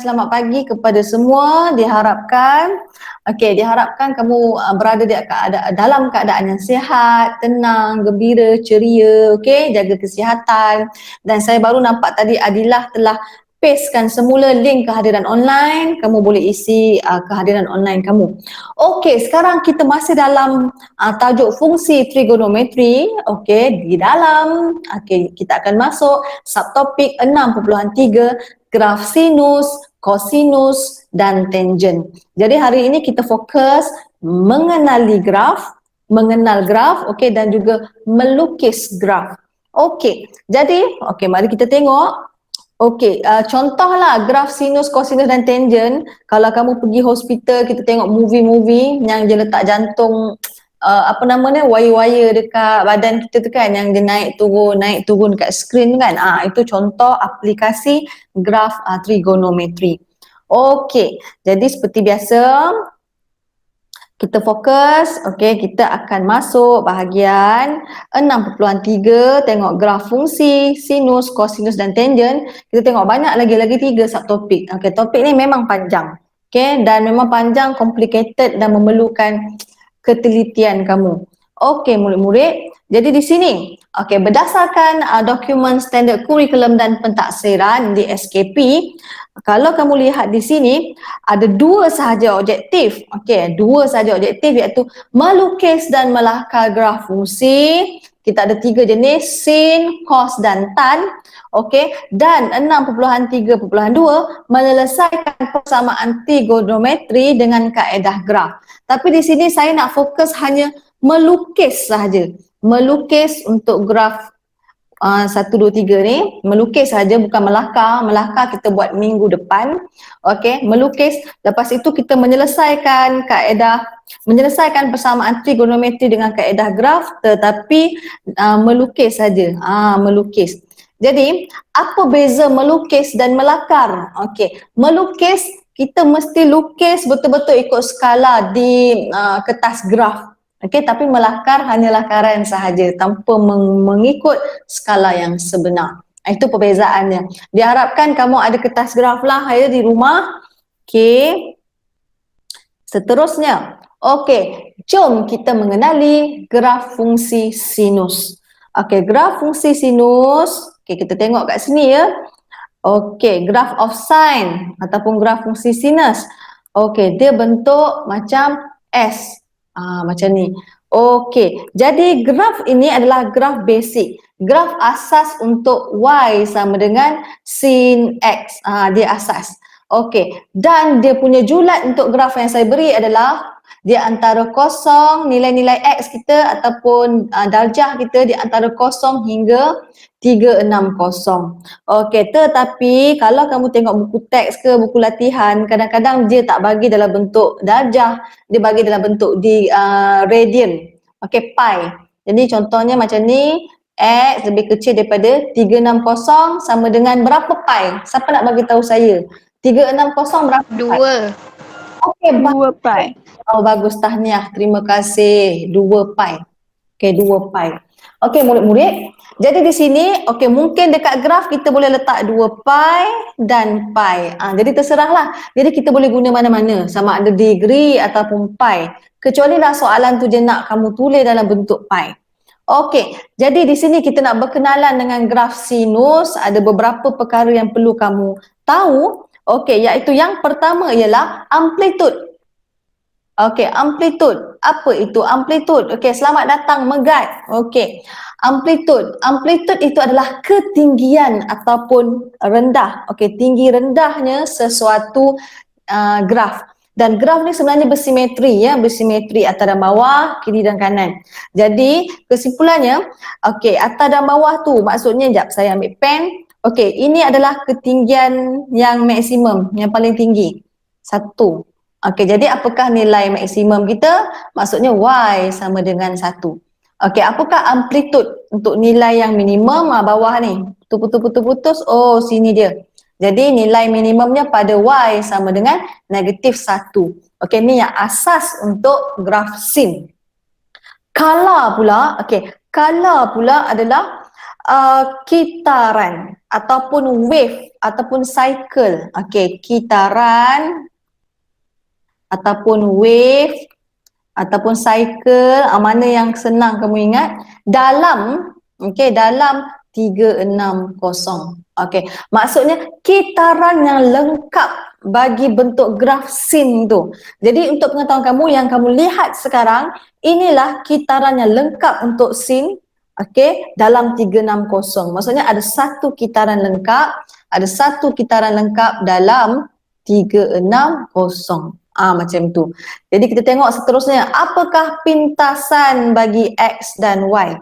selamat pagi kepada semua. Diharapkan kamu berada dalam keadaan yang sihat, tenang, gembira, ceria, okey, jaga kesihatan. Dan saya baru nampak tadi Adilah telah pastekan semula link kehadiran online. Kamu boleh isi kehadiran online kamu. Okey, sekarang kita masih dalam tajuk fungsi trigonometri. Okey, di dalam kita akan masuk subtopik 6.3, graf sinus, kosinus dan tangent. Jadi hari ini kita fokus mengenal graf, okey, dan juga melukis graf. Okey, jadi mari kita tengok. Okey, contohlah graf sinus, kosinus dan tangent. Kalau kamu pergi hospital, kita tengok movie-movie yang dia letak jantung wire-wire dekat badan kita tu kan, yang dia naik turun dekat skrin kan. Itu contoh aplikasi graf trigonometri. Okey, jadi seperti biasa kita fokus, kita akan masuk bahagian 6.3, tengok graf fungsi, sinus, kosinus dan tangent. Kita tengok banyak lagi 3 subtopik. Topik ni memang panjang. Dan memang panjang, complicated dan memerlukan ketelitian kamu. Murid-murid, jadi di sini, berdasarkan dokumen standard kurikulum dan pentaksiran di SKP, kalau kamu lihat di sini ada dua sahaja objektif. Dua sahaja objektif, iaitu melukis dan melakar graf fungsi. Kita ada 3 jenis, sin, cos dan tan. Dan 6.3.2 menyelesaikan persamaan trigonometri dengan kaedah graf. Tapi di sini saya nak fokus hanya melukis sahaja. Melukis untuk graf 1, 2, 3 ni, melukis saja, bukan melakar. Melakar kita buat minggu depan. Melukis. Lepas itu kita menyelesaikan persamaan trigonometri dengan kaedah graf, tetapi melukis saja. Melukis. Jadi, apa beza melukis dan melakar? Melukis, kita mesti lukis betul-betul ikut skala di kertas graf. Tapi melakar hanya lakaran sahaja tanpa mengikut skala yang sebenar. Itu perbezaannya. Diharapkan kamu ada kertas graf lah di rumah. Seterusnya. Jom kita mengenali graf fungsi sinus. Graf fungsi sinus. Kita tengok kat sini ya. Graph of sine ataupun graf fungsi sinus. Dia bentuk macam S. Macam ni. Jadi graf ini adalah graf basic. Graf asas untuk Y sama dengan sin X. Dia asas. Dan dia punya julat untuk graf yang saya beri adalah dia antara kosong, nilai-nilai X kita ataupun darjah kita di antara 0 hingga 360. Tetapi kalau kamu tengok buku teks ke buku latihan, kadang-kadang dia tak bagi dalam bentuk darjah, dia bagi dalam bentuk di radian. Pi. Jadi contohnya macam ni, X lebih kecil daripada 360 sama dengan berapa pi? Siapa nak bagi tahu saya? 360 berapa pi? 2. 2 pi. Bagus, tahniah. Terima kasih. 2 pi. 2 pi. Murid-murid. Jadi di sini, mungkin dekat graf kita boleh letak 2 pi dan pi. Jadi terserahlah. Jadi kita boleh guna mana-mana, sama ada degree ataupun pi. Kecuali lah soalan tu dia nak kamu tulis dalam bentuk pi. Jadi di sini kita nak berkenalan dengan graf sinus. Ada beberapa perkara yang perlu kamu tahu. Iaitu yang pertama ialah amplitude. Amplitude. Apa itu amplitude? Selamat datang Megat. Amplitude. Amplitude itu adalah ketinggian ataupun rendah. Tinggi rendahnya sesuatu graf. Dan graf ni sebenarnya bersimetri ya, bersimetri atas dan bawah, kiri dan kanan. Jadi kesimpulannya, atas dan bawah tu maksudnya, jap saya ambil pen. Ini adalah ketinggian yang maksimum, yang paling tinggi. 1. Jadi apakah nilai maksimum kita? Maksudnya Y sama dengan 1. Apakah amplitude untuk nilai yang minimum? Bawah ni. Putus. Sini dia. Jadi nilai minimumnya pada Y sama dengan negatif 1. Ni yang asas untuk graf sin. Skala pula adalah kitaran ataupun wave ataupun cycle. Okey, kitaran ataupun wave ataupun cycle, mana yang senang kamu ingat? Dalam, dalam 360. Okey, maksudnya kitaran yang lengkap bagi bentuk graf sin tu. Jadi untuk pengetahuan kamu yang kamu lihat sekarang, inilah kitaran yang lengkap untuk sin. Okey, dalam 360. Maksudnya ada satu kitaran lengkap, ada satu kitaran lengkap dalam 360. Macam tu. Jadi kita tengok seterusnya, apakah pintasan bagi X dan Y?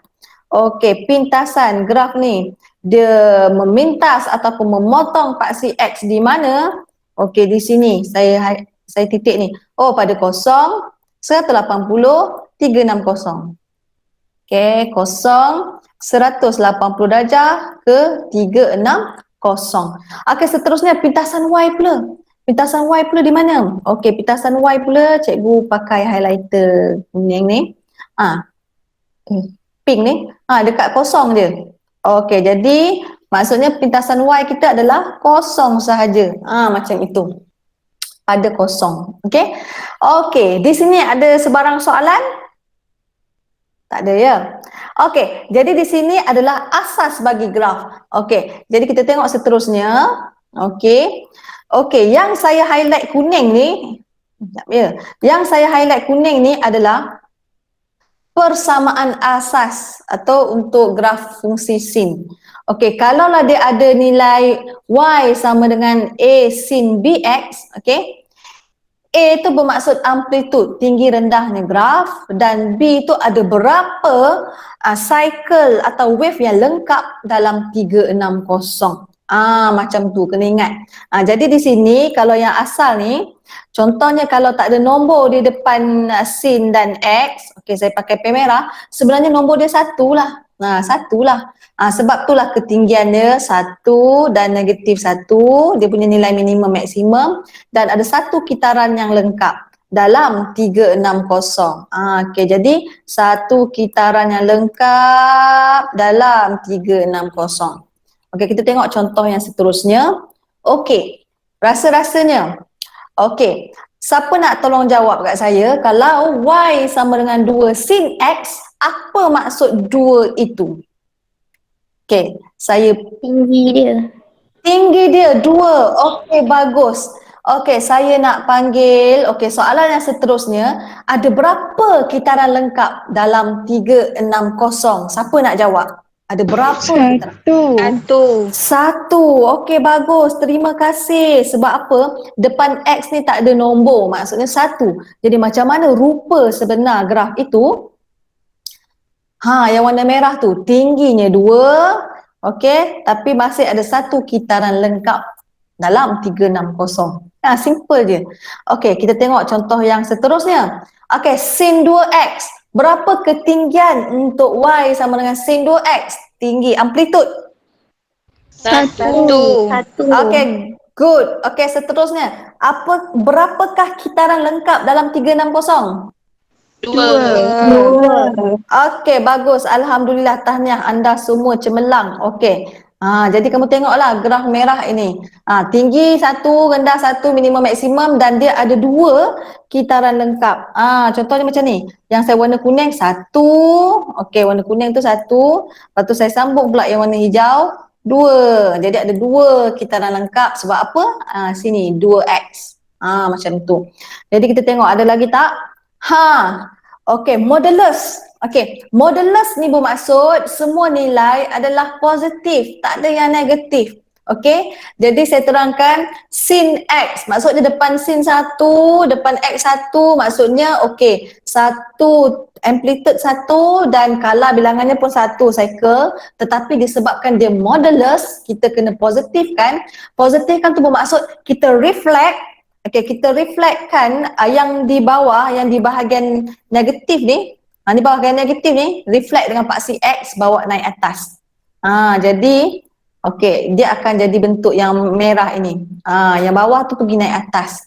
Okey, pintasan graf ni dia memintas ataupun memotong paksi X di mana? Okey, di sini saya titik ni. Oh, pada 0, 180, 360. Okey, 0, 180 darjah ke 360. Okey, seterusnya pintasan Y pula. Pintasan Y pula di mana? Okey, pintasan Y pula cikgu pakai highlighter kuning ni. Pink ni. Dekat 0 je. Okey, jadi maksudnya pintasan Y kita adalah 0 sahaja. Macam itu. Pada 0. Okey. Okey, di sini ada sebarang soalan? Tak ada ya? Okey, jadi di sini adalah asas bagi graf. Okey, jadi kita tengok seterusnya. Okey. Okey, yang saya highlight kuning ni, sekejap ya. Yang saya highlight kuning ni adalah persamaan asas atau untuk graf fungsi sin. Okey, kalaulah dia ada nilai y sama dengan a sin bx, okey. A itu bermaksud amplitud, tinggi rendahnya graf, dan B itu ada berapa cycle atau wave yang lengkap dalam 360. Macam tu, kena ingat. Jadi di sini kalau yang asal ni, contohnya kalau tak ada nombor di depan sin dan X, okey saya pakai pen merah, sebenarnya nombor dia satu lah. Satu lah. Sebab itulah ketinggiannya 1 dan negatif 1, dia punya nilai minimum maksimum, dan ada satu kitaran yang lengkap dalam 360. Okey, jadi satu kitaran yang lengkap dalam 360. Okey, kita tengok contoh yang seterusnya. Okey, rasa-rasanya. Okey, siapa nak tolong jawab kat saya, kalau Y sama dengan 2 sin X, apa maksud 2 itu? Okey, saya Tinggi dia. tinggi dia 2. Okey, bagus. Okey, saya nak panggil, okey soalan yang seterusnya, ada berapa kitaran lengkap dalam 360? Siapa nak jawab? Ada berapa kitaran? Satu. Okey, bagus. Terima kasih. Sebab apa? Depan X ni tak ada nombor. Maksudnya 1. Jadi macam mana rupa sebenar graf itu? Yang warna merah tu tingginya 2, okey, tapi masih ada satu kitaran lengkap dalam 360. Simple je. Okey, kita tengok contoh yang seterusnya. Okey, sin 2x. Berapa ketinggian untuk Y sama dengan sin 2x? Tinggi, amplitud. 1. Okey, good. Okey, seterusnya. Berapakah kitaran lengkap dalam 360? 2. Okey, bagus. Alhamdulillah, tahniah anda semua cemerlang. Okey. Jadi kamu tengoklah graf merah ini. Tinggi 1, rendah 1, minimum maksimum, dan dia ada 2 kitaran lengkap. Contohnya macam ni. Yang saya warna kuning 1. Okey, warna kuning tu 1. Lepas tu saya sambung pula yang warna hijau 2. Jadi ada 2 kitaran lengkap. Sebab apa? Sini 2x. Macam tu. Jadi kita tengok ada lagi tak? Okey, modulus. Okey, modulus ni bermaksud semua nilai adalah positif, tak ada yang negatif. Okey, jadi saya terangkan sin X, maksudnya depan sin 1, depan X 1, maksudnya okey, 1 amplitude 1 dan kala bilangannya pun 1 cycle, tetapi disebabkan dia modulus, kita kena positifkan. Positifkan tu bermaksud kita reflect. Okey, kita reflectkan yang di bawah, yang di bahagian negatif ni, di bahagian negatif ni, reflect dengan paksi X bawa naik atas. Jadi, okey, dia akan jadi bentuk yang merah ini. Yang bawah tu pergi naik atas.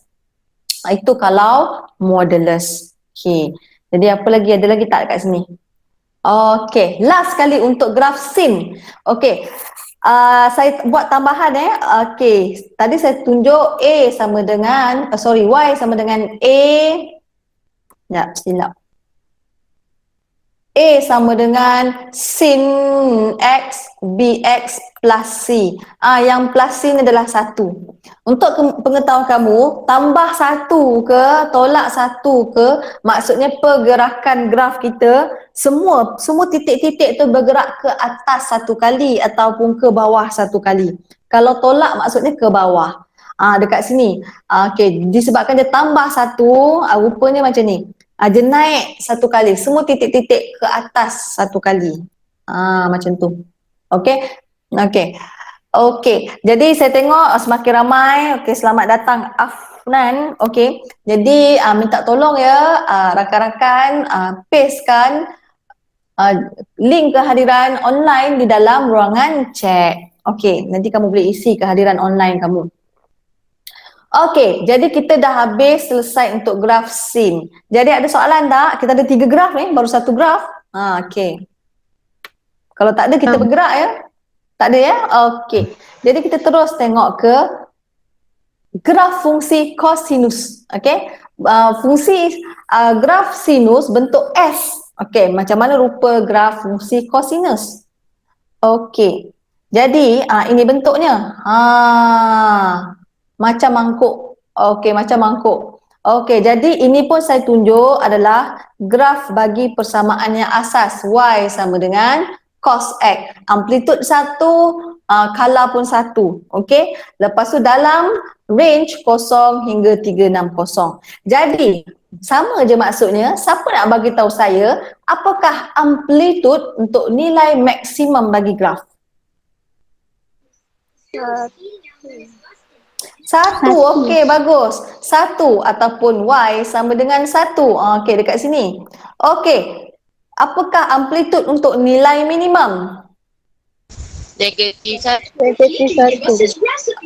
Itu kalau modulus. Okey, jadi apa lagi? Ada lagi tak kat sini? Okey, last kali untuk graf sin. Okey. Saya buat tambahan Okey, tadi saya tunjuk A sama dengan Y sama dengan A. Sekejap, silap. A sama dengan sin X BX plus C. Yang plus C ni adalah 1. Untuk pengetahuan kamu, tambah 1 ke, tolak 1 ke, maksudnya pergerakan graf kita, semua titik-titik tu bergerak ke atas 1 kali ataupun ke bawah 1 kali. Kalau tolak maksudnya ke bawah. Dekat sini. Okey, disebabkan dia tambah 1, rupanya macam ni. Dia naik 1 kali, semua titik-titik ke atas 1 kali. Macam tu. Okey. Okey. Okey. Jadi saya tengok semakin ramai. Okey, selamat datang Afnan. Okey. Jadi minta tolong ya rakan-rakan pastekan link kehadiran online di dalam ruangan chat. Okey, nanti kamu boleh isi kehadiran online kamu. Okey, jadi kita dah habis selesai untuk graf sin. Jadi ada soalan tak? Kita ada 3 graf ni, baru 1 graf. Okey. Kalau tak ada kita bergerak ya. Tak ada ya? Okey. Jadi kita terus tengok ke graf fungsi kosinus. Okey. Fungsi graf sinus bentuk S. Okey, macam mana rupa graf fungsi kosinus? Okey. Jadi ini bentuknya. Macam mangkuk. Okey, macam mangkuk. Okey, jadi ini pun saya tunjuk adalah graf bagi persamaan yang asas. Y sama dengan cos X. Amplitud 1, kala pun 1. Okey, lepas tu dalam range 0 hingga 360. Jadi, sama je maksudnya, siapa nak bagi tahu saya apakah amplitud untuk nilai maksimum bagi graf? 1, okey, bagus. 1 ataupun Y sama dengan 1. Okey, dekat sini. Okey, apakah amplitud untuk nilai minimum? Negatif 1.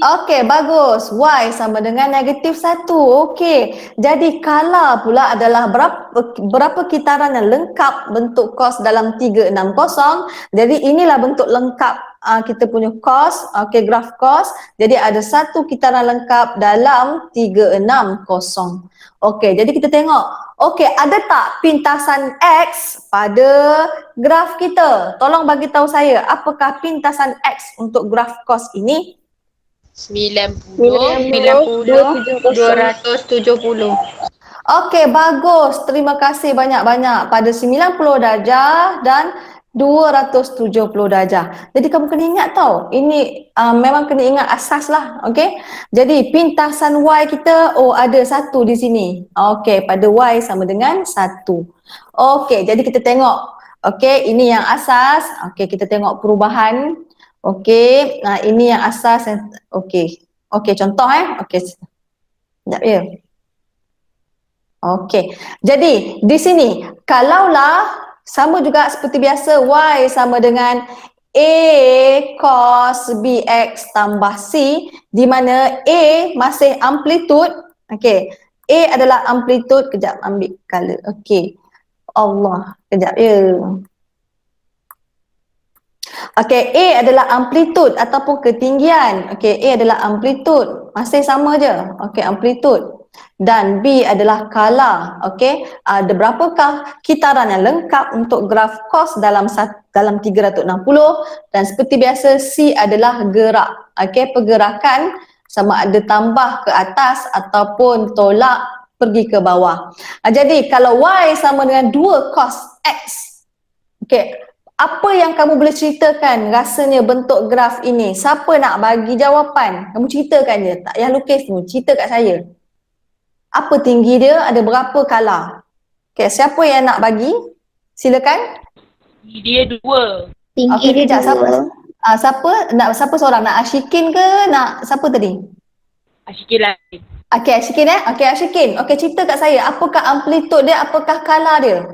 Okey, bagus. Y sama dengan negatif 1. Okey, jadi kala pula adalah berapa kitaran yang lengkap bentuk cos dalam 360. Jadi inilah bentuk lengkap kita punya cos. Okey, graf cos. Jadi ada 1 kitaran lengkap dalam 360. Okey, jadi kita tengok. Okey, ada tak pintasan X pada graf kita? Tolong bagi tahu saya, apakah pintasan X untuk graf cos ini? 90, 270. Okey, bagus. Terima kasih banyak-banyak. Pada 90 darjah dan 270 darjah. Jadi kamu kena ingat tau, ini memang kena ingat asas lah. Okey. Jadi pintasan Y kita, ada 1 di sini. Okey, pada Y sama dengan 1. Okey, jadi kita tengok. Okey, ini yang asas. Okey, kita tengok perubahan. Okey, ini yang asas. Okey. Okey, contoh Okey. Sekejap ya. Okey. Jadi di sini kalaulah sama juga seperti biasa Y sama dengan A cos BX tambah C, di mana A masih amplitud. Okey. A adalah amplitud. Kejap ambil color. Okey. Allah. Kejap ya. Okey, A adalah amplitud ataupun ketinggian. Okey, A adalah amplitud. Masih sama je. Okey, amplitud. Dan B adalah kala. Okey, ada berapakah kitaran yang lengkap untuk graf cos dalam 360, dan seperti biasa C adalah gerak. Okey, pergerakan sama ada tambah ke atas ataupun tolak pergi ke bawah. Jadi kalau Y sama dengan 2 cos X. Okey, apa yang kamu boleh ceritakan rasanya bentuk graf ini? Siapa nak bagi jawapan? Kamu ceritakan je, tak payah lukis tu, cerita kat saya. Apa tinggi dia, ada berapa kala? Okey, siapa yang nak bagi? Silakan. Dia 2. Okey, kejap, siapa seorang? Nak Ashikin ke nak siapa tadi? Asyikin lagi. Okey, Ashikin Okey, Ashikin. Okey, cerita kat saya, apakah amplitud dia, apakah kala dia?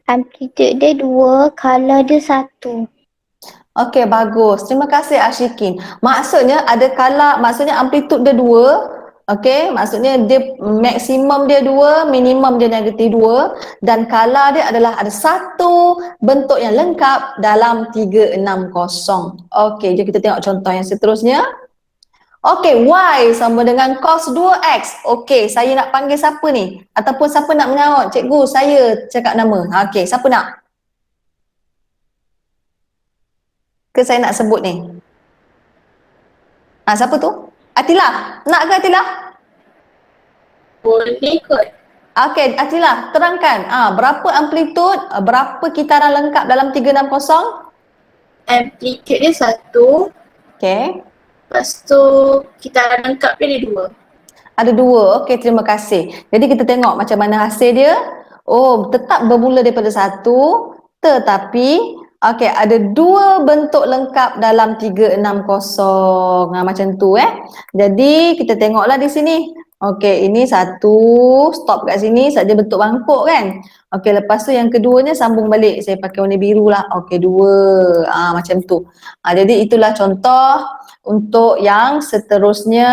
Amplitud dia 2, kala dia 1. Okey, bagus. Terima kasih Ashikin. Maksudnya ada kala, maksudnya amplitud dia 2, Okey, maksudnya dia maksimum dia 2, minimum dia negatif 2 dan kala dia adalah ada satu bentuk yang lengkap dalam 360. Okey, jom kita tengok contoh yang seterusnya. Okey, Y sama dengan cos 2X. Okey, saya nak panggil siapa ni? Ataupun siapa nak menyaut? Cikgu, saya cakap nama. Okey, siapa nak? Ke saya nak sebut ni? Siapa tu? Atila. Nak ke Atila? Boleh kot. Okey, Atila, terangkan. Berapa amplitud, berapa kitaran lengkap dalam 360? Amplitude dia 1. Okey. Lepas tu kita lengkap dia 2. Ada 2. Okey, terima kasih. Jadi kita tengok macam mana hasil dia. Oh, tetap bermula daripada 1, tetapi okey, ada 2 bentuk lengkap dalam 360. Macam tu Jadi kita tengoklah di sini. Okey, ini 1, stop kat sini saja bentuk mangkuk kan. Okey, lepas tu yang keduanya sambung balik. Saya pakai warna biru lah. Okey, 2. Macam tu. Jadi itulah contoh untuk yang seterusnya.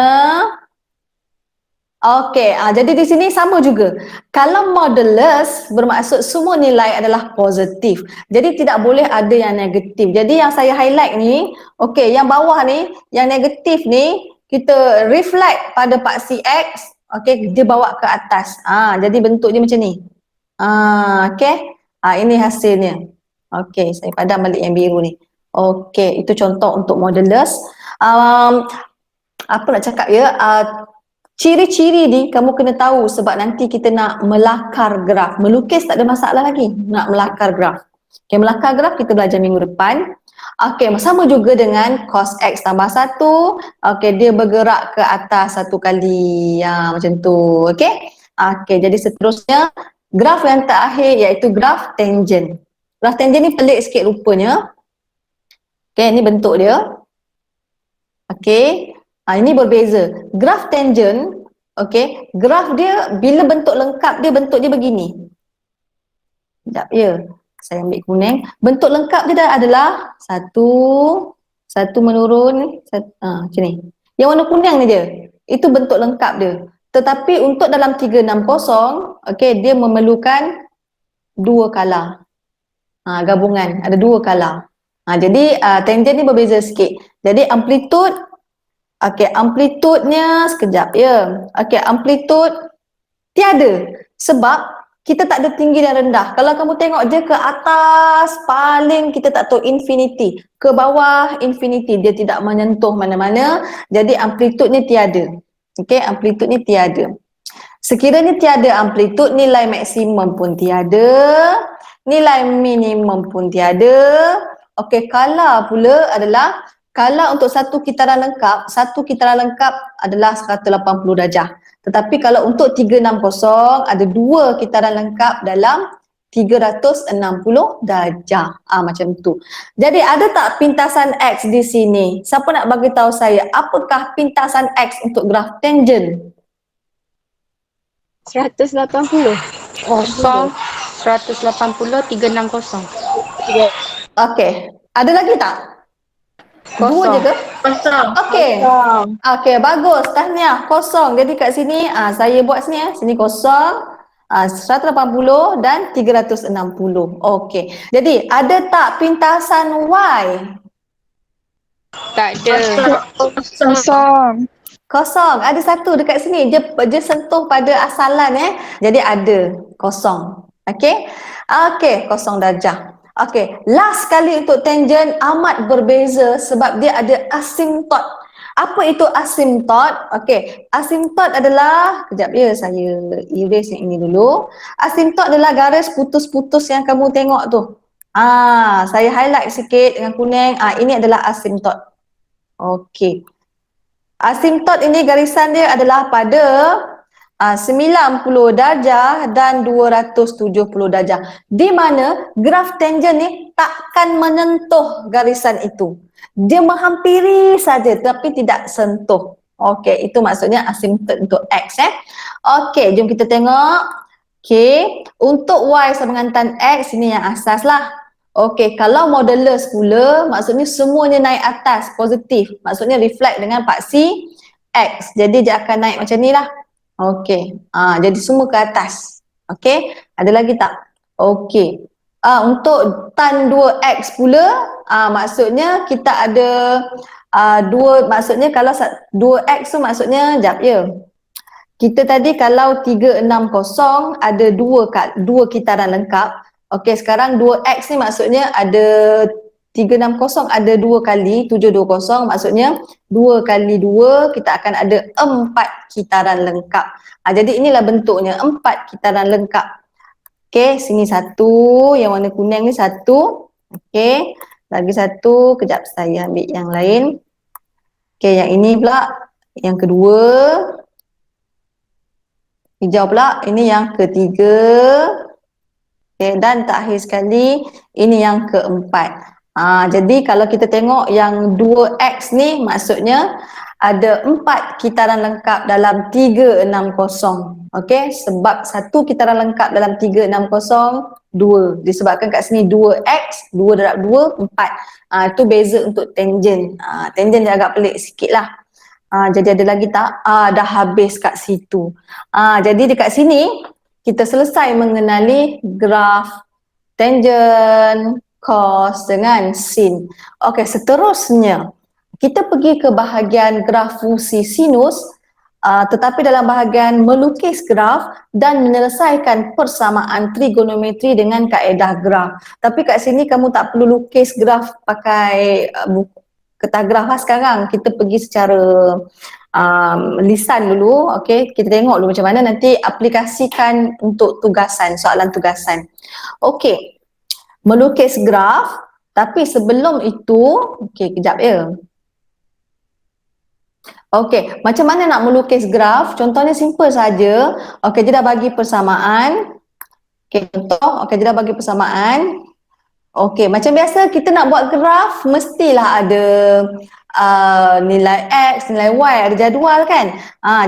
Okey, jadi di sini sama juga. Kalau modulus bermaksud semua nilai adalah positif. Jadi tidak boleh ada yang negatif. Jadi yang saya highlight ni, okey, yang bawah ni, yang negatif ni kita reflect pada paksi X, okey, dia bawa ke atas. Jadi bentuk dia macam ni. Okey. Ini hasilnya. Okey, saya padam balik yang biru ni. Okey, itu contoh untuk modulus. Apa nak cakap ya? Ciri-ciri ni kamu kena tahu sebab nanti kita nak melakar graf. Melukis tak ada masalah lagi. Nak melakar graf. Okay, melakar graf kita belajar minggu depan. Okay, sama juga dengan cos X tambah 1. Okay, dia bergerak ke atas 1 kali. Macam tu. Okay. Okay, jadi seterusnya graf yang terakhir iaitu graf tangent. Graf tangent ni pelik sikit rupanya. Okay, ni bentuk dia. Okay. Ini berbeza. Graf tangent, okay, graf dia bila bentuk lengkap dia bentuk dia begini. Sekejap ya. Saya ambil kuning. Bentuk lengkap dia adalah satu menurun, macam ni. Yang warna kuning ni dia. Itu bentuk lengkap dia. Tetapi untuk dalam 360, okay, dia memerlukan 2 color. Gabungan, ada 2 color. Jadi tangent ni berbeza sikit. Jadi amplitude, okey, amplitudenya sekejap ya. Okey, amplitud tiada sebab kita tak ada tinggi dan rendah. Kalau kamu tengok je ke atas paling kita tak tahu infinity, ke bawah infinity, dia tidak menyentuh mana-mana. Jadi amplitud ni tiada. Okey, amplitud ni tiada. Sekiranya tiada amplitud, nilai maksimum pun tiada, nilai minimum pun tiada. Okey, kala pula adalah kala untuk satu kitaran lengkap adalah 180 darjah. Tetapi kalau untuk 360 ada 2 kitaran lengkap dalam 360 darjah. Macam tu. Jadi ada tak pintasan X di sini? Siapa nak bagi tahu saya apakah pintasan X untuk graf tangent? 180. Kosong. 180, 360. Okey. Ada lagi tak? Kosong. 2 je ke? Kosong. Okey. Okey, bagus. Tahniah. Kosong. Jadi kat sini saya buat sini sini kosong. 180 dan 360. Okey. Jadi ada tak pintasan Y? Tak ada. Kosong. Kosong. Ada satu dekat sini. Dia sentuh pada asalan Jadi ada kosong. Okey. Okey, kosong darjah. Okey, last kali untuk tangent amat berbeza sebab dia ada asimtot. Apa itu asimtot? Okey, asimtot adalah, kejap ya saya erase yang ini dulu. Asimtot adalah garis putus-putus yang kamu tengok tu. Saya highlight sikit dengan kuning. Ini adalah asimtot. Okey. Asimtot ini garisan dia adalah pada 90 darjah dan 270 darjah. Di mana graf tangent ni takkan menyentuh garisan itu. Dia menghampiri saja tapi tidak sentuh. Okey, itu maksudnya asimtot untuk X Okey, jom kita tengok. Okey, untuk Y sama dengan tan X ini yang asas lah. Okey, kalau modulus pula maksudnya semuanya naik atas, positif. Maksudnya reflect dengan paksi X. Jadi dia akan naik macam ni lah. Okey. Jadi semua ke atas. Okey. Ada lagi tak? Okey. Untuk tan 2X pula, maksudnya kita ada maksudnya kalau 2X tu maksudnya, jap ya. Kita tadi kalau 360 ada dua kitaran lengkap. Okey, sekarang 2X ni maksudnya ada 360 ada 2 kali 720, maksudnya 2 kali 2 kita akan ada 4 kitaran lengkap. Jadi inilah bentuknya 4 kitaran lengkap. Okey, sini satu, yang warna kuning ni satu. Okey, lagi satu, kejap saya ambil yang lain. Okey, yang ini pula yang kedua. Hijau pula, ini yang ketiga. Okay, dan terakhir sekali, ini yang keempat. Jadi kalau kita tengok yang 2X ni maksudnya ada 4 kitaran lengkap dalam 360. Okey, sebab satu kitaran lengkap dalam 360, 2. Disebabkan kat sini 2X, 2 darab 2, 4. Itu beza untuk tangent. Tangent dia agak pelik sikit lah. Jadi ada lagi tak? Dah habis kat situ. Jadi dekat sini kita selesai mengenali graf, tangent, cos dengan sin. Okey, seterusnya kita pergi ke bahagian graf fungsi sinus, tetapi dalam bahagian melukis graf dan menyelesaikan persamaan trigonometri dengan kaedah graf. Tapi kat sini kamu tak perlu lukis graf pakai kertas graf lah sekarang. Kita pergi secara lisan dulu. Okey, kita tengok dulu macam mana nanti aplikasikan untuk tugasan, soalan tugasan. Okey, melukis graf, tapi sebelum itu, okey kejap ya. Okey, macam mana nak melukis graf? Contohnya simple saja. Okey, dia dah bagi persamaan. Okey, contoh, okey dia dah bagi persamaan. Okey, macam biasa kita nak buat graf mestilah ada nilai X, nilai Y, ada jadual kan.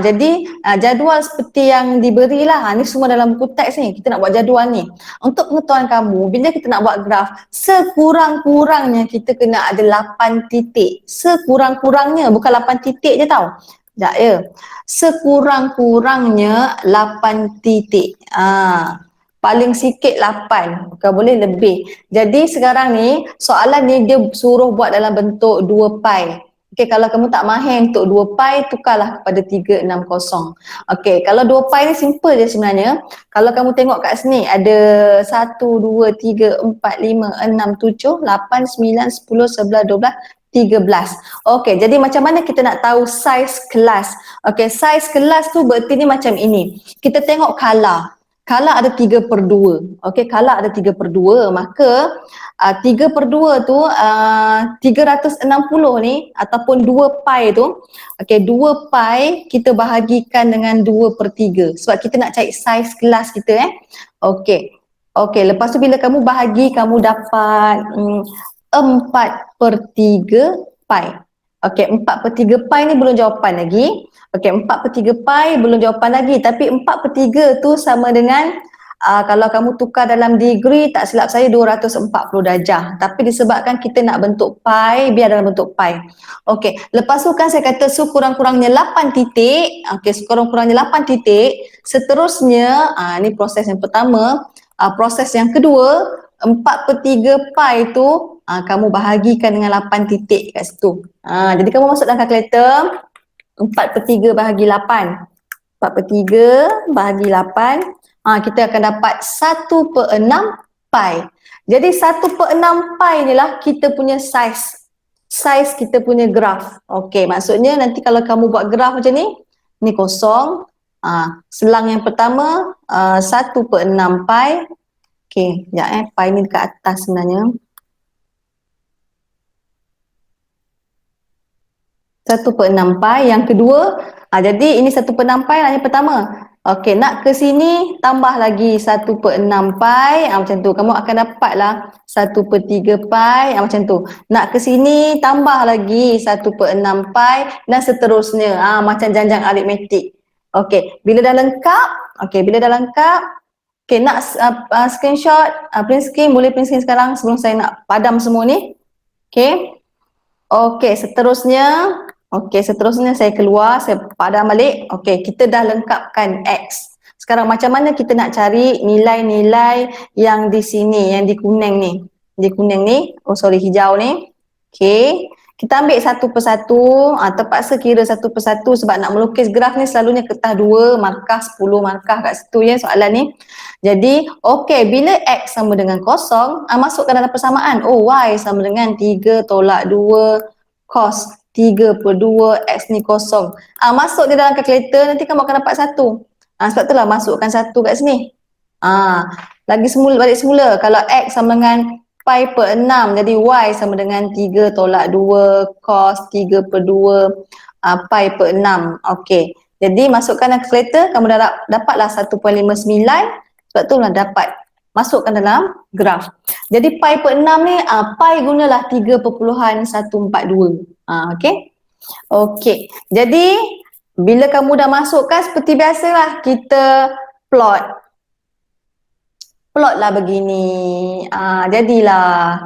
Jadi jadual seperti yang diberilah. Ni semua dalam buku teks ni. Kita nak buat jadual ni. Untuk pengetahuan kamu, bila kita nak buat graf, sekurang-kurangnya kita kena ada 8 titik. Sekurang-kurangnya, bukan 8 titik je tau. Sekejap ya. Sekurang-kurangnya 8 titik. Paling sikit 8, bukan boleh lebih. Jadi sekarang ni, soalan ni dia suruh buat dalam bentuk 2 pi. Okey, kalau kamu tak mahir untuk 2 pi, tukarlah kepada 360. Okey, kalau 2 pi ni simple je sebenarnya. Kalau kamu tengok kat sini, ada 1, 2, 3, 4, 5, 6, 7, 8, 9, 10, 11, 12, 13. Okey, jadi macam mana kita nak tahu saiz kelas? Okey, saiz kelas tu berarti ni macam ini. Kita tengok color. Color ada 3/2. Okey, color ada 3/2. Maka 3/2 tu 360 ni ataupun 2 pi tu. Okey, 2 pi kita bahagikan dengan 2/3. Sebab kita nak cari saiz kelas kita Okey. Okey, lepas tu bila kamu bahagi kamu dapat 4/3 pi. Okey, 4/3 pi ni belum jawapan lagi. Okey, 4/3 pi belum jawapan lagi. Tapi 4/3 tu sama dengan kalau kamu tukar dalam degree, tak silap saya 240 darjah. Tapi disebabkan kita nak bentuk pi, biar dalam bentuk pi. Okey, lepas tu kan saya kata sekurang-kurangnya 8 titik. Okey, sekurang-kurangnya 8 titik. Seterusnya, ni proses yang pertama. Proses yang kedua, 4/3 pi tu kamu bahagikan dengan 8 titik kat situ. Jadi kamu masuk dalam kalkulator, 4/3 bahagi 8. 4/3 bahagi 8. Kita akan dapat 1/6 pi. Jadi 1/6 pi ni lah kita punya saiz. Saiz kita punya graf. Okey, maksudnya nanti kalau kamu buat graf macam ni kosong. Selang yang pertama 1/6 pi. Okey, sekejap pi ni dekat atas sebenarnya. 1/6 pi. Yang kedua, jadi ini 1/6 pi lah yang pertama. Okey, nak ke sini tambah lagi 1/6 pi, macam tu. Kamu akan dapatlah 1/3 pi, macam tu. Nak ke sini tambah lagi 1/6 pi dan seterusnya. Macam janjang aritmetik. Okey, bila dah lengkap, okey, nak screenshot, print screen, boleh print screen sekarang sebelum saya nak padam semua ni. Okey. Okey, seterusnya, Okey, seterusnya saya keluar, saya padam balik. Okey, kita dah lengkapkan X. Sekarang macam mana kita nak cari nilai-nilai yang di sini, yang di kuning ni. Di kuning ni, oh sorry, hijau ni. Okey, kita ambil satu persatu, terpaksa kira satu persatu sebab nak melukis graf ni selalunya kertas 2, markah 10 markah kat situ ya soalan ni. Jadi, okey, bila X sama dengan kosong, masukkan dalam persamaan. Oh, Y sama dengan 3 tolak 2 cos 3/2 X ni kosong. Masuk dia dalam kalkulator, nanti kamu akan dapat 1. Sebab itulah masukkan 1 kat sini. Lagi semula, balik semula. Kalau X sama dengan pi per 6, jadi Y sama dengan 3 tolak 2 cos 3/2 pi per 6. Okey. Jadi masukkan dalam kalkulator, kamu dah dapatlah 1.59. Sebab itulah dapat. Masukkan dalam graf. Jadi pi per 6 ni, pi gunalah 3.142. Okey. Okey. Jadi bila kamu dah masukkan seperti biasalah kita plot. Plot lah begini. Jadilah.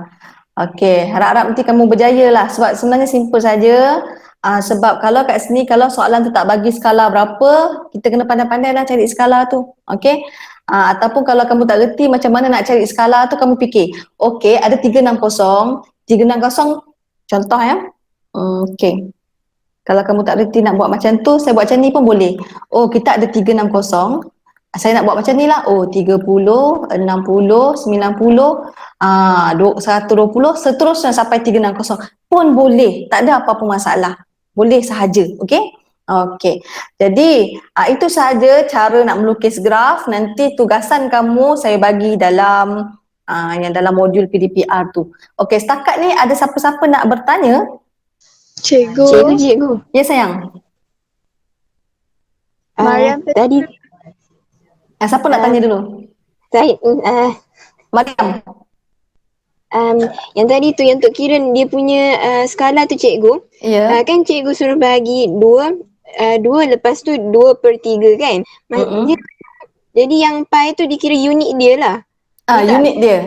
Okey, harap-harap nanti kamu berjaya lah sebab sebenarnya simple saja. Sebab kalau kat sini kalau soalan tu tak bagi skala berapa, kita kena pandai-pandai lah cari skala tu. Okey. Ataupun kalau kamu tak reti macam mana nak cari skala tu, kamu fikir. Okey, ada 360. 360 contoh ya. Okey. Kalau kamu tak reti nak buat macam tu, saya buat macam ni pun boleh. Oh, kita ada 360. Saya nak buat macam ni lah. Oh, 30, 60, 90, 120, seterusnya sampai 360 pun boleh. Tak ada apa-apa masalah. Boleh sahaja. Okey? Okey. Jadi, itu sahaja cara nak melukis graf. Nanti tugasan kamu saya bagi dalam yang dalam modul PDPR tu. Okey, setakat ni ada siapa-siapa nak bertanya? Cikgu. Ya sayang. Mariam Tadi Siapa nak tanya dulu? saya Mariam. yang tadi tu yang Tok Kiran dia punya skala tu cikgu. Ya. Kan cikgu suruh bagi 2 lepas tu 2/3 kan. Jadi yang pi tu dikira unit dia lah. Unit dia.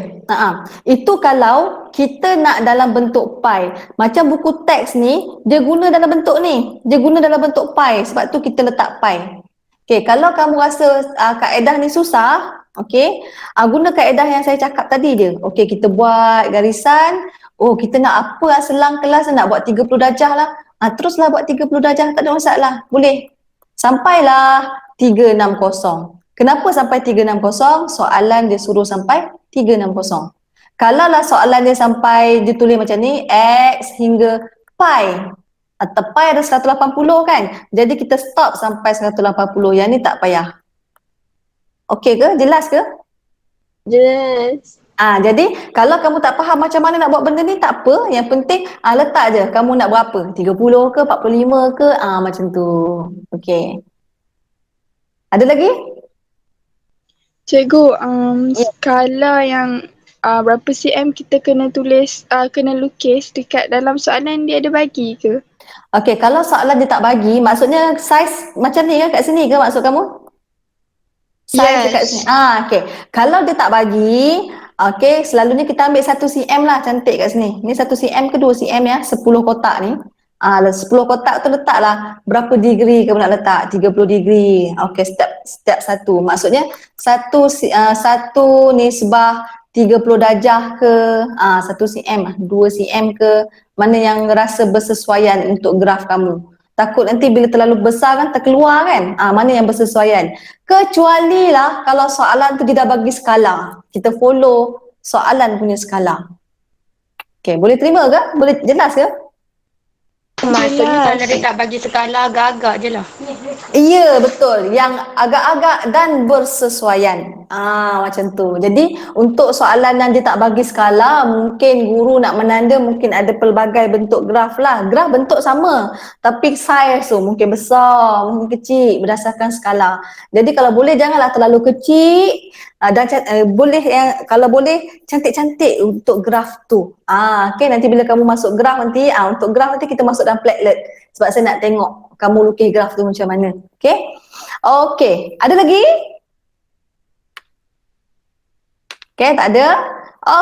Itu kalau kita nak dalam bentuk pi. Macam buku teks ni, dia guna dalam bentuk ni. Dia guna dalam bentuk pi. Sebab tu kita letak pi. Okey, kalau kamu rasa kaedah ni susah, okey, guna kaedah yang saya cakap tadi je. Okey, kita buat garisan. Oh, kita nak apa selang kelas nak buat 30 darjah lah. Teruslah buat 30 darjah, tak ada masalah. Boleh. Sampailah 360. Kenapa sampai 360? Soalan dia suruh sampai 360. Kalaulah soalan dia sampai dia tulis macam ni, X hingga pi. Pi ada 180 kan? Jadi kita stop sampai 180. Yang ni tak payah. Okey ke? Jelas ke? Jelas. Jadi kalau kamu tak faham macam mana nak buat benda ni, tak apa. Yang penting letak je. Kamu nak berapa? 30 ke? 45 ke? Macam tu. Okey. Ada lagi? Cikgu, skala yang berapa cm kita kena tulis, kena lukis dekat dalam soalan dia ada bagi ke? Okey, kalau soalan dia tak bagi, maksudnya saiz macam ni ke kat sini ke maksud kamu? Saiz dekat sini. Okey. Kalau dia tak bagi, okey, selalunya kita ambil 1 cm lah cantik kat sini. Ni 1 cm ke 2 cm ya, 10 kotak ni. 10 kotak tu letaklah berapa degree kamu nak letak? 30 degree. Okey, step 1. Maksudnya satu nisbah 30 darjah ke 1 cm, 2 cm ke, mana yang rasa bersesuaian untuk graf kamu. Takut nanti bila terlalu besar kan terkeluar kan, mana yang bersesuaian. Kecuali lah kalau soalan tu dia dah bagi skala, kita follow soalan punya skala. Okay, boleh terima ke? Boleh jelas ke? Maksudnya kalau dia tak bagi skala agak-agak je lah. Ya, betul. Yang agak-agak dan bersesuaian. Macam tu. Jadi, untuk soalan yang dia tak bagi skala, mungkin guru nak menanda mungkin ada pelbagai bentuk graf lah. Graf bentuk sama. Tapi saiz tu mungkin besar, mungkin kecil berdasarkan skala. Jadi, kalau boleh janganlah terlalu kecil. Dan boleh kalau boleh cantik-cantik untuk graf tu. Okay, nanti bila kamu masuk graf nanti, untuk graf nanti kita masuk dalam Padlet. Sebab saya nak tengok kamu lukis graf tu macam mana. Okay? Okay, ada lagi? Okay, tak ada?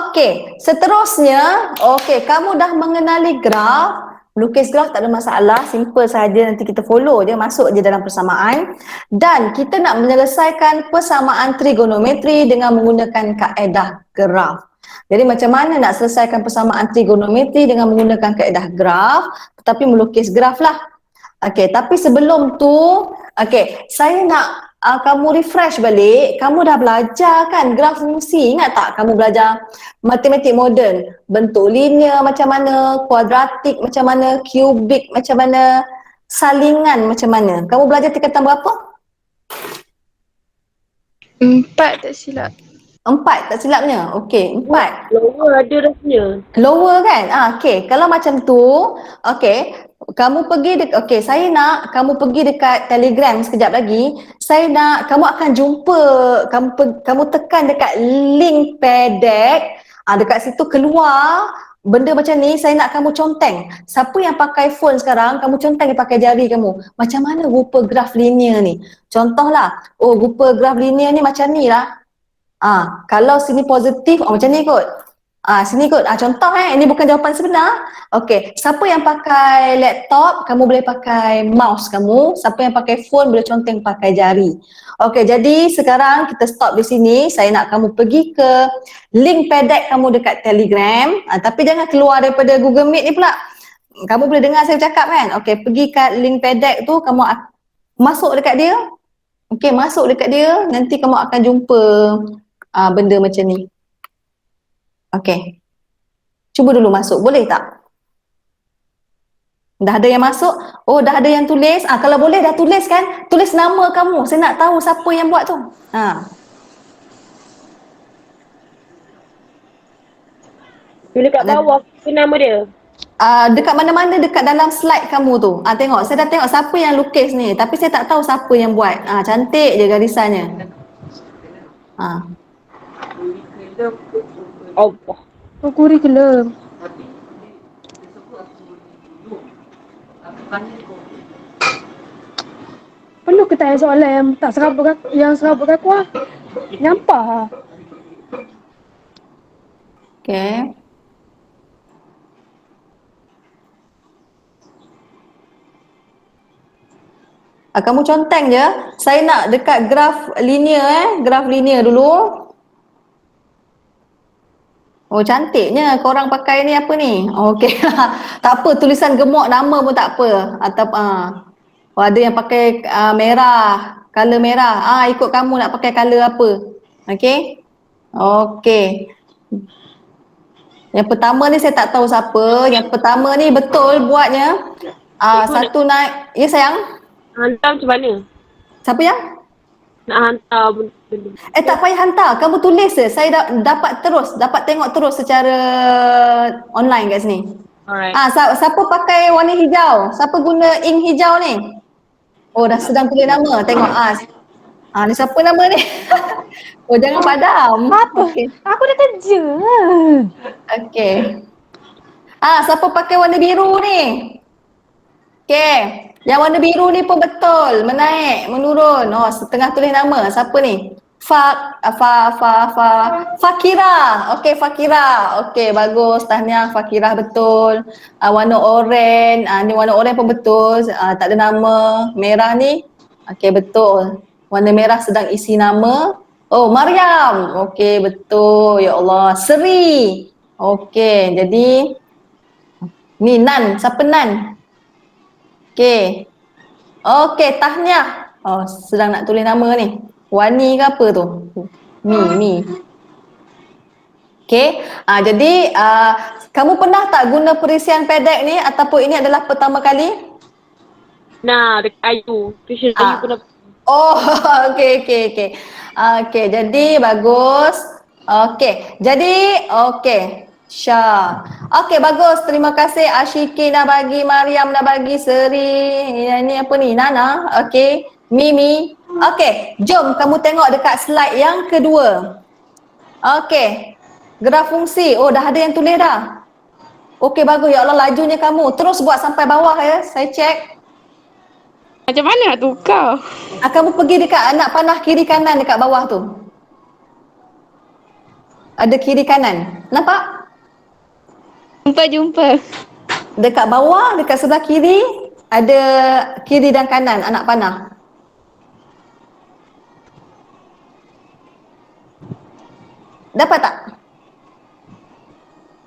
Okay, seterusnya, okay, kamu dah mengenali graf. Melukis graf tak ada masalah, simple saja, nanti kita follow je, masuk je dalam persamaan. Dan kita nak menyelesaikan persamaan trigonometri dengan menggunakan kaedah graf. Jadi macam mana nak selesaikan persamaan trigonometri dengan menggunakan kaedah graf, tetapi melukis graf lah. Okey, tapi sebelum tu, okey, saya nak kamu refresh balik. Kamu dah belajar kan graf fungsi? Ingat tak kamu belajar matematik moden? Bentuk linear macam mana, kuadratik macam mana, kubik macam mana, salingan macam mana? Kamu belajar tingkatan berapa? 4 tak silap. 4 tak silapnya? Okey, 4. Lower ada rasanya. Lower kan? Okey, kalau macam tu, okey, kamu pergi okey, saya nak kamu pergi dekat Telegram sekejap lagi. Saya nak kamu akan jumpa, kamu tekan dekat link pedek. Dekat situ keluar benda macam ni, saya nak kamu conteng. Siapa yang pakai phone sekarang, kamu conteng pakai jari kamu. Macam mana rupa graf linear ni? Contohlah, oh rupa graf linear ni macam ni lah. Kalau sini positif, macam ni kot. Sini kot. Contoh ini bukan jawapan sebenar. Okey, siapa yang pakai laptop, kamu boleh pakai mouse kamu. Siapa yang pakai phone boleh conteng pakai jari. Okey, jadi sekarang kita stop di sini. Saya nak kamu pergi ke link pedek kamu dekat Telegram. Tapi jangan keluar daripada Google Meet ni pula. Kamu boleh dengar saya cakap kan? Okey, pergi kat link pedek tu, kamu masuk dekat dia. Okey, masuk dekat dia, nanti kamu akan jumpa benda macam ni. Okey. Cuba dulu masuk, boleh tak? Dah ada yang masuk? Oh, dah ada yang tulis? Kalau boleh dah tulis kan? Tulis nama kamu. Saya nak tahu siapa yang buat tu. Tulis kat bawah apa nama dia? Dekat mana-mana dekat dalam slide kamu tu. Tengok, saya dah tengok siapa yang lukis ni. Tapi saya tak tahu siapa yang buat. Cantik je garisannya. Allah. Kurikulum. Perlu ke tanya soalan yang tak serabut aku Nyampah Okay. Kamu conteng je. Saya nak dekat graf linear graf linear dulu. Oh, cantiknya korang pakai ni apa ni? Okey. Tak apa, tulisan gemuk nama pun tak apa. Atau ada yang pakai merah, color merah. Ikut kamu nak pakai color apa. Okey? Okey. Yang pertama ni saya tak tahu siapa. Yang pertama ni betul buatnya. Satu naik. Ya sayang? Hantar macam mana? Siapa yang? Nak hantar benda. Tak payah hantar. Kamu tulis je. Saya dapat tengok terus secara online kat sini. Alright. Siapa pakai warna hijau? Siapa guna ink hijau ni? Oh, dah sedang tulis nama. Tengok. Ni siapa nama ni? Oh, jangan padam. Apa? Okay. Aku dah kerja. Okey. Siapa pakai warna biru ni? Okey. Yang warna biru ni pun betul. Menaik, menurun. Oh, setengah tulis nama. Siapa ni? Fakira. Okey, Fakira. Okey, bagus. Tahniah Fakira, betul. Warna oranye. Ni warna oranye pun betul. Tak ada nama. Merah ni. Okey, betul. Warna merah sedang isi nama. Oh, Mariam. Okey, betul. Ya Allah. Seri. Okey, jadi ni Nan. Siapa Nan? Okey. Okey, tahniah. Oh, sedang nak tulis nama ni. Wani ke apa tu? Mi. Okey. Jadi kamu pernah tak guna perisian pedek ni ataupun ini adalah pertama kali? Nah, dekat Ayu. Tuition Ayu pernah. Oh, okey. Okey, jadi bagus. Okey. Syah. Okey, bagus. Terima kasih Ashiki dah bagi, Mariam dah bagi, Seri. Ini apa ni? Nana. Okey. Mimi. Okey, jom kamu tengok dekat slide yang kedua. Okey. Graf fungsi. Oh, dah ada yang tulis dah. Okey, bagus. Ya Allah, lajunya kamu. Terus buat sampai bawah ya. Saya cek. Macam mana nak tukar? Kamu pergi dekat anak panah kiri kanan dekat bawah tu. Ada kiri kanan. Nampak? Jumpa. dekat bawah, dekat sebelah kiri, ada kiri dan kanan anak panah. Dapat tak?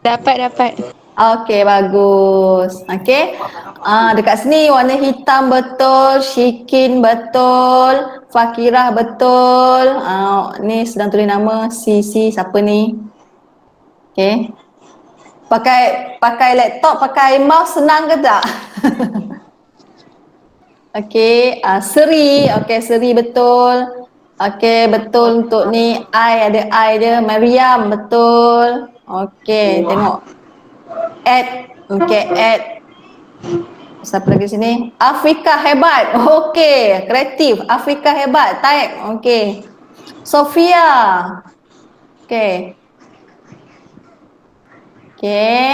Dapat. Okey, bagus. Okey. Dekat sini warna hitam betul, Syikin betul, Fakirah betul. Ni sedang tulis nama si siapa ni? Okey. Pakai laptop, pakai mouse senang ke tak? Okey, Seri. Okey, Seri betul. Okey, betul untuk ni ada I dia. Mariam betul. Okey, tengok. Ed. Siapa lagi sini? Afrika hebat. Okey, kreatif. Afrika hebat. Type. Okey. Sofia. Okey. Okey.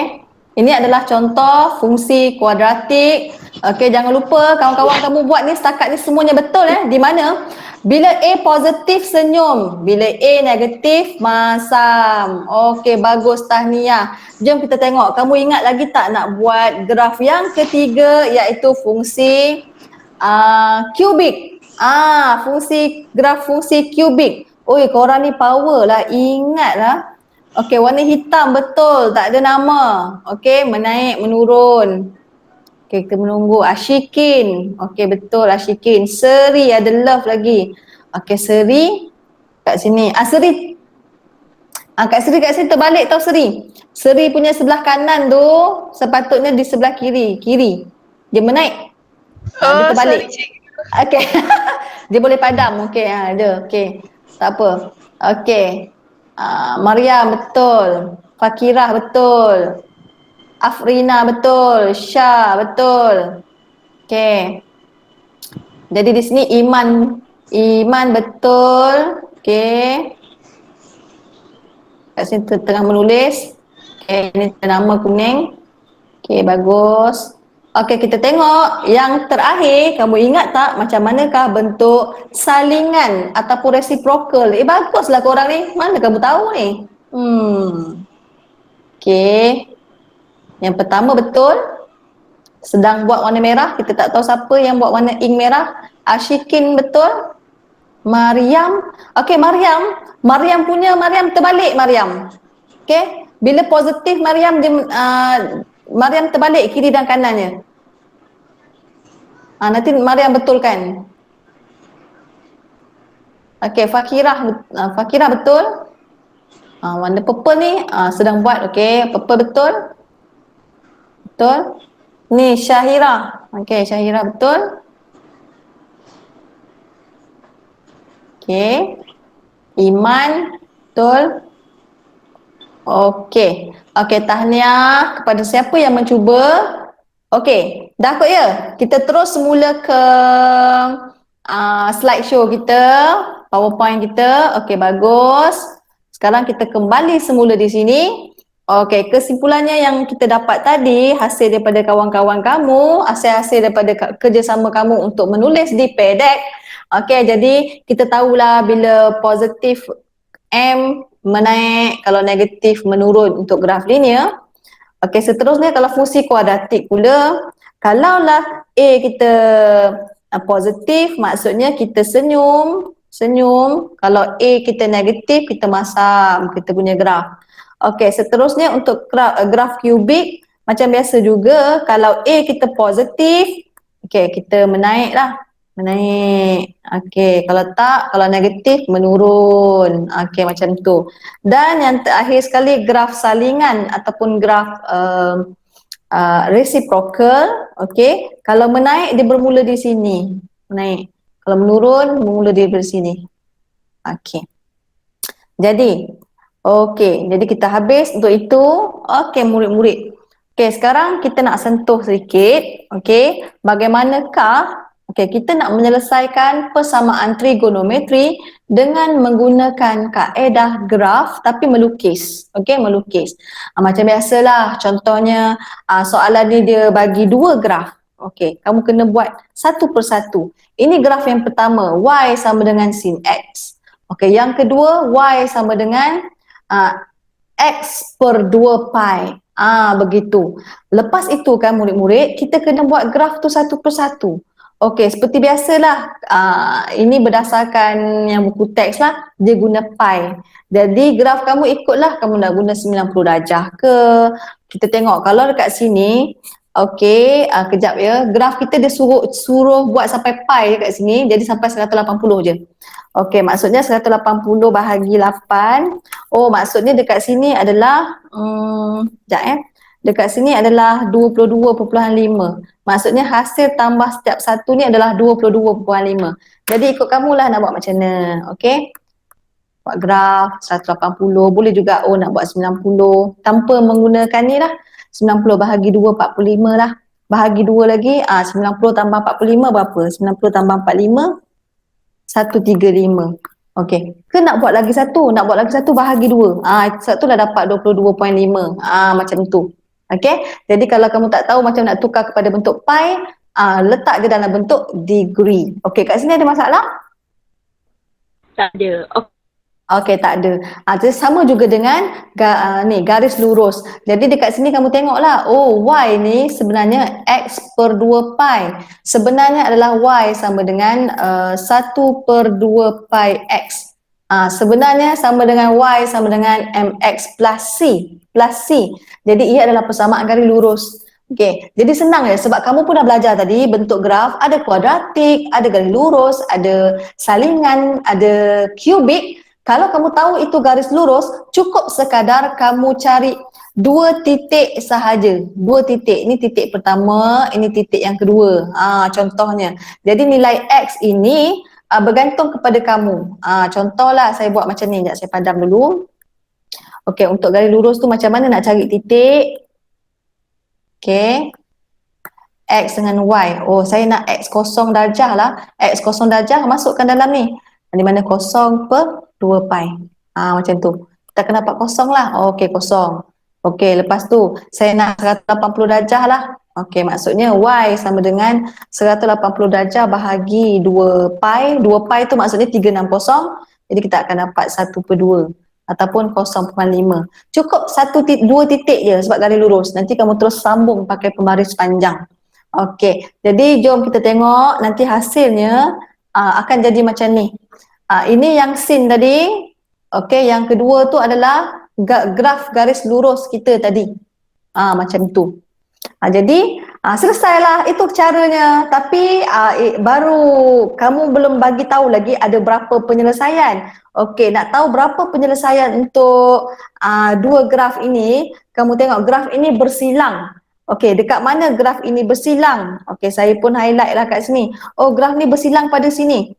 Ini adalah contoh fungsi kuadratik. Okey, jangan lupa kawan-kawan kamu buat ni setakat ni semuanya betul Di mana? Bila A positif senyum, bila A negatif masam. Okey, bagus, tahniah. Jom kita tengok. Kamu ingat lagi tak nak buat graf yang ketiga iaitu fungsi kubik. Graf fungsi kubik. Oi, korang ni power lah, ingatlah. Okey, warna hitam betul, tak ada nama. Okey, menaik, menurun. Okey, kita menunggu. Ashikin. Okey, betul Ashikin. Seri, ada love lagi. Okey, Seri kat sini. Seri. Kat sini terbalik tau Seri. Seri punya sebelah kanan tu sepatutnya di sebelah kiri. Dia menaik. Dia terbalik. Okey. Dia boleh padam. Okey, ada. Okey. Tak apa. Okey. Mariam betul. Fakirah betul. Afrina betul. Syah betul. Okey. Jadi di sini Iman betul. Okey. Kat sini tengah menulis. Okey, ini nama kuning. Okey, bagus. Okey, kita tengok yang terakhir. Kamu ingat tak macam manakah bentuk salingan ataupun reciprocal? Baguslah korang ni. Mana kamu tahu ni? Okey. Yang pertama betul. Sedang buat warna merah. Kita tak tahu siapa yang buat warna ink merah. Ashikin betul. Mariam. Okey, Mariam punya terbalik Mariam. Okey. Bila positif Mariam Mariam terbalik kiri dan kanannya. Nanti Mariam betulkan. Okey, Fakirah betul. Warna purple ni sedang buat. Okey, purple betul. Betul. Ni Syahira. Okey, Syahira betul. Okey. Iman betul. Okey. Okey, tahniah kepada siapa yang mencuba. Okey, dah kot ya? Kita terus semula ke slideshow kita, PowerPoint kita. Okey, bagus. Sekarang kita kembali semula di sini. Okey, kesimpulannya yang kita dapat tadi, hasil daripada kawan-kawan kamu, hasil daripada kerjasama kamu untuk menulis di PDEC. Okey, jadi kita tahulah bila positif M menaik, kalau negatif menurun untuk graf linear. Okey, seterusnya kalau fungsi kuadratik pula, kalaulah A kita positif, maksudnya kita senyum. Kalau A kita negatif, kita masam kita punya graf. Okey, seterusnya untuk graf kubik, macam biasa juga, kalau A kita positif, okey, kita menaik. Okey, kalau negatif menurun. Okey, macam tu. Dan yang terakhir sekali graf salingan ataupun graf reciprocal. Okey, kalau menaik dia bermula di sini. Menaik. Kalau menurun bermula di sini. Okey. Jadi kita habis untuk itu. Okey, murid-murid. Okey, sekarang kita nak sentuh sedikit. Okey, bagaimanakah kita nak menyelesaikan persamaan trigonometri dengan menggunakan kaedah graf tapi melukis. Okey, melukis. Macam biasalah, contohnya soalan ni dia bagi dua graf. Okey, kamu kena buat satu persatu. Ini graf yang pertama, Y sama dengan sin X. Okey, yang kedua, Y sama dengan X per 2 pi. Begitu. Lepas itu kan murid-murid, kita kena buat graf tu satu persatu. Okey, seperti biasalah, ini berdasarkan yang buku teks lah, dia guna pi. Jadi graf kamu ikutlah, kamu nak guna 90 darjah ke. Kita tengok kalau dekat sini, okey, kejap ya, graf kita dia suruh buat sampai pi dekat sini, jadi sampai 180 je. Okey, maksudnya 180 bahagi 8. Oh, maksudnya dekat sini adalah sekejap. Dekat sini adalah 22.5. Maksudnya hasil tambah setiap satu ni adalah 22.5. Jadi ikut kamulah nak buat macam mana. Okey. Buat graf 180, boleh juga nak buat 90 tanpa menggunakan ni lah. 90 bahagi 2 45 lah. Bahagi 2 lagi 90 tambah 45 berapa? 90 tambah 45 135. Okey. Ke nak buat lagi satu? Nak buat lagi satu bahagi 2. Satu dah dapat 22.5. Macam tu. Okey. Jadi kalau kamu tak tahu macam nak tukar kepada bentuk pi, letak dia dalam bentuk degree. Okey, kat sini ada masalah? Tak ada. Okey, tak ada. Jadi sama juga dengan garis lurus. Jadi dekat sini kamu tengoklah, y ni sebenarnya x per 2 pi. Sebenarnya adalah y sama dengan 1 per 2 pi x. Sebenarnya sama dengan y sama dengan mx plus c. Jadi ia adalah persamaan garis lurus. Okey, jadi senang ya sebab kamu pun dah belajar tadi bentuk graf, ada kuadratik, ada garis lurus, ada salingan, ada kubik. Kalau kamu tahu itu garis lurus, cukup sekadar kamu cari 2 titik sahaja. 2 titik. Ini titik pertama, ini titik yang kedua. Contohnya. Jadi nilai x ini bergantung kepada kamu. Contohlah saya buat macam ni. Sekejap saya padam dulu. Okey, untuk garis lurus tu macam mana nak cari titik? Okey. X dengan Y. Saya nak X kosong darjah lah. X kosong darjah masukkan dalam ni. Di mana kosong per 2 pi. Macam tu. Kita kena dapat kosong lah. Okey, kosong. Okey, lepas tu saya nak 180 darjah lah. Okey, maksudnya Y sama dengan 180 darjah bahagi 2 pi. 2 pi tu maksudnya 360. Jadi kita akan dapat 1 per 2. Ataupun 0.5. Cukup 2 titik je sebab garis lurus. Nanti kamu terus sambung pakai pembaris panjang. Okey, jadi jom kita tengok nanti hasilnya akan jadi macam ni. Ini yang sin tadi. Okey, yang kedua tu adalah graf garis lurus kita tadi. Macam tu. Jadi selesailah itu caranya. Tapi baru kamu belum bagi tahu lagi ada berapa penyelesaian. Okey, nak tahu berapa penyelesaian untuk dua graf ini, kamu tengok graf ini bersilang. Okey, dekat mana graf ini bersilang? Okey, saya pun highlight lah kat sini. Graf ni bersilang pada sini.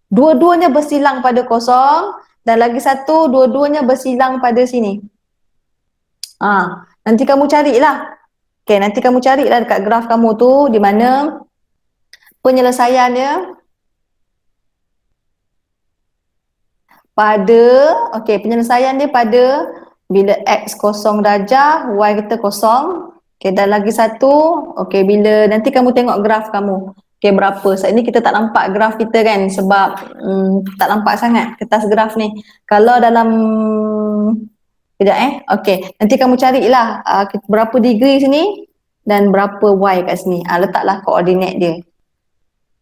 Dua-duanya bersilang pada kosong dan lagi satu dua-duanya bersilang pada sini. Nanti kamu carilah. Okey, nanti kamu carilah dekat graf kamu tu di mana penyelesaiannya pada, okey, penyelesaian dia pada bila x kosong darjah, y kita kosong. Okey, dan lagi satu, okey, bila nanti kamu tengok graf kamu. Okey, berapa? Saat ini kita tak nampak graf kita kan sebab tak nampak sangat kertas graf ni. Kalau dalam kejap okey, nanti kamu carilah berapa degree sini dan berapa y kat sini. Letaklah koordinat dia.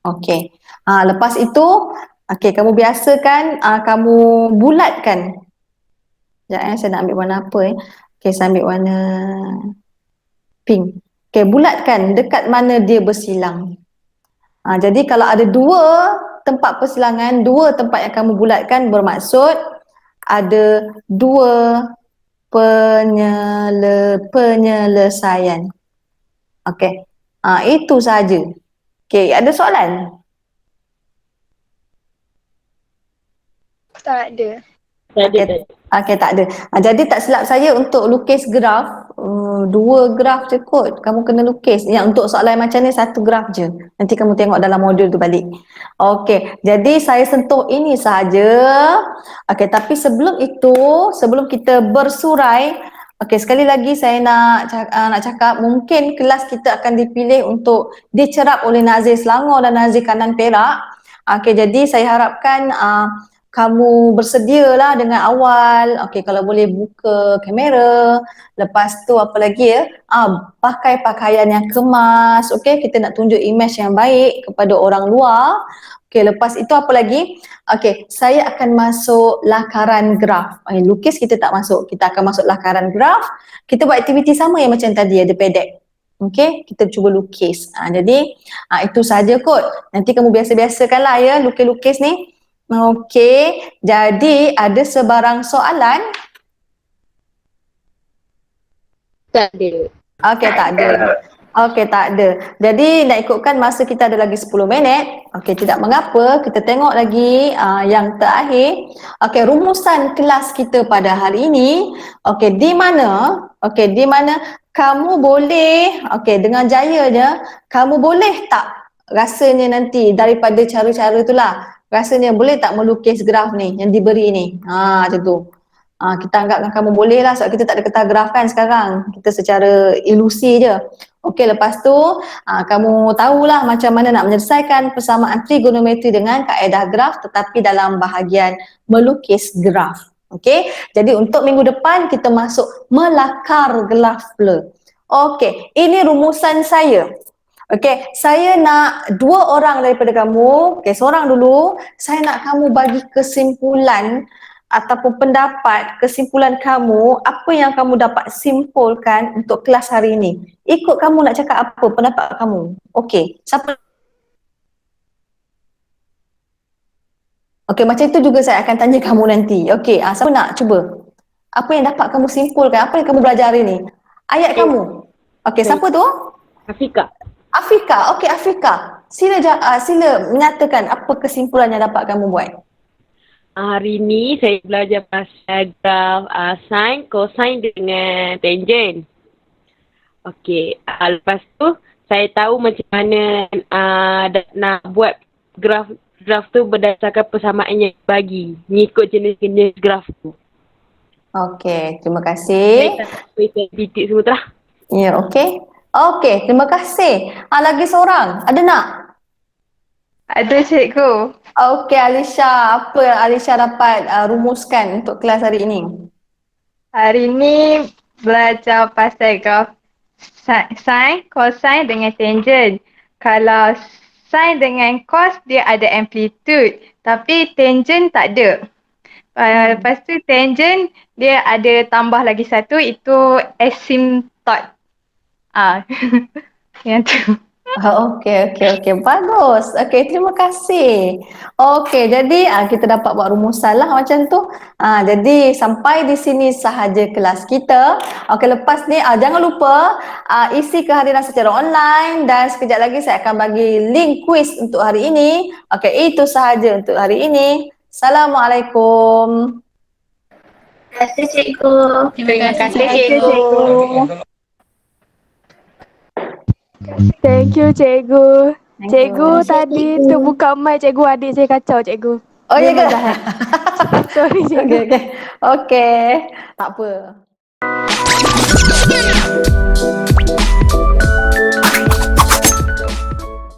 Okey. Lepas itu okey, kamu biasakan kamu bulatkan. Sekejap saya nak ambil warna apa Okey, saya ambil warna pink. Okey, bulatkan dekat mana dia bersilang. Jadi kalau ada dua tempat persilangan, dua tempat yang kamu bulatkan bermaksud ada dua penyelesaian. Okey. Itu saja. Okey, ada soalan? Tak ada. Okey, tak ada. Jadi tak silap saya untuk lukis graf, dua graf je kot. Kamu kena lukis. Yang untuk soalan macam ni satu graf je. Nanti kamu tengok dalam modul tu balik. Okey, jadi saya sentuh ini sahaja. Okey, tapi sebelum itu, sebelum kita bersurai, okey, sekali lagi saya nak cakap mungkin kelas kita akan dipilih untuk dicerap oleh Nazir Selangor dan Nazir Kanan Perak. Okey, jadi saya harapkan kamu bersedialah dengan awal. Okey, kalau boleh buka kamera. Lepas tu apa lagi ya? Pakai pakaian yang kemas. Okey, kita nak tunjuk image yang baik kepada orang luar. Okey, lepas itu apa lagi? Okey, saya akan masuk lakaran graf. Lukis kita tak masuk. Kita akan masuk lakaran graf. Kita buat aktiviti sama yang macam tadi, ada pedek. Okey, kita cuba lukis. Jadi itu saja kot. Nanti kamu biasa-biasakanlah ya lukis-lukis ni. Okey, jadi ada sebarang soalan? Tak ada. Okey, tak ada. Okey, tak ada. Jadi nak ikutkan masa kita ada lagi 10 minit. Okey, tidak mengapa. Kita tengok lagi yang terakhir. Okey, rumusan kelas kita pada hari ini. Okey, di mana? Okey, di mana kamu boleh, okey, dengan jayanya, kamu boleh tak rasanya nanti daripada cara-cara itulah, rasanya boleh tak melukis graf ni yang diberi ni? Macam tu. Kita anggapkan kamu boleh lah sebab kita tak ada kertas graf kan sekarang. Kita secara ilusi je. Okey, lepas tu kamu tahulah macam mana nak menyelesaikan persamaan trigonometri dengan kaedah graf tetapi dalam bahagian melukis graf. Okey, jadi untuk minggu depan kita masuk melakar graf pula. Okey, ini rumusan saya. Okey, saya nak 2 orang daripada kamu. Okey, seorang dulu. Saya nak kamu bagi kesimpulan ataupun pendapat, kesimpulan kamu, apa yang kamu dapat simpulkan untuk kelas hari ini. Ikut kamu nak cakap apa pendapat kamu. Okey, siapa? Okey, macam itu juga saya akan tanya kamu nanti. Okey, siapa nak cuba? Apa yang dapat kamu simpulkan? Apa yang kamu belajar hari ni? Ayat kamu. Okey, siapa tu? Afika. Afika. Okey, Afika. Sila menyatakan apa kesimpulan yang dapat kamu buat. Hari ni saya belajar pasal graf sin, cosine dengan tangent. Okey, lepas tu saya tahu macam mana nak buat graf tu berdasarkan persamaan yang bagi, mengikut jenis-jenis graf tu. Okey, terima kasih. Saya titik semua tu lah. Ya, okey. Okey, terima kasih. Lagi seorang, ada nak? Ada cikgu. Okey, Alisha, apa Alisha dapat rumuskan untuk kelas hari ini? Hari ni belajar pasal graf sin, cosine dengan tangent. Kalau sin dengan cos dia ada amplitude tapi tangent tak ada. Lepas tu tangent dia ada tambah lagi satu iaitu asymptot. Yang tu. Okey. Bagus. Okey, terima kasih. Okey, jadi kita dapat buat rumusan lah macam tu. Jadi sampai di sini sahaja kelas kita. Okey, lepas ni jangan lupa isi kehadiran secara online dan sekejap lagi saya akan bagi link quiz untuk hari ini. Okey, itu sahaja untuk hari ini. Assalamualaikum. Terima kasih cikgu. Terima kasih cikgu. Thank you cikgu. Cikgu tadi tu buka mic cikgu, adik saya kacau cikgu. Oh ya ke? Sorry cikgu. Okey. Tak apa.